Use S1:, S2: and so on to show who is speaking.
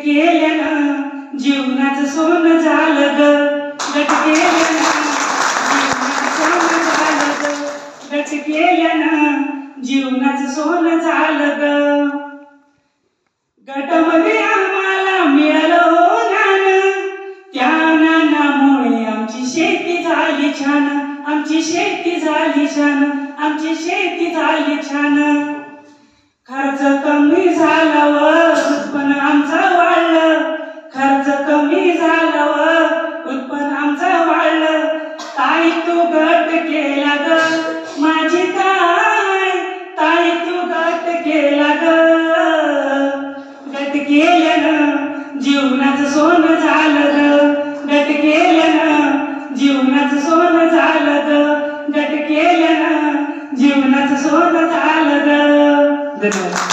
S1: केल्यानं जीवनाचं सोनं झालं ग, गट केल्यानं जीवनाचं सोनं झालं ग, गट केल्यानं जीवनाचं सोनं झालं ग. गटामध्ये आम्हाला मिळालं हो ज्ञान, त्या ज्ञानामुळे आमची शेती झाली छान, आमची शेती झाली छान, आमची शेती झाली छान. खर्च कमी झाला व उत्पन्न आमचं वाढलं, खर्च कमी झाला व उत्पन्न आमचं वाढलं. ताई तू गट केला ग माझी ताई, ताई तू गट केला ग, गट केल्यानं जीवनाचं सोनं झालं ग, गट केल्यानं जीवनाचं सोनं झालं ग, गट केल्यानं जीवनाचं सोनं झालं ग. धन्यवाद.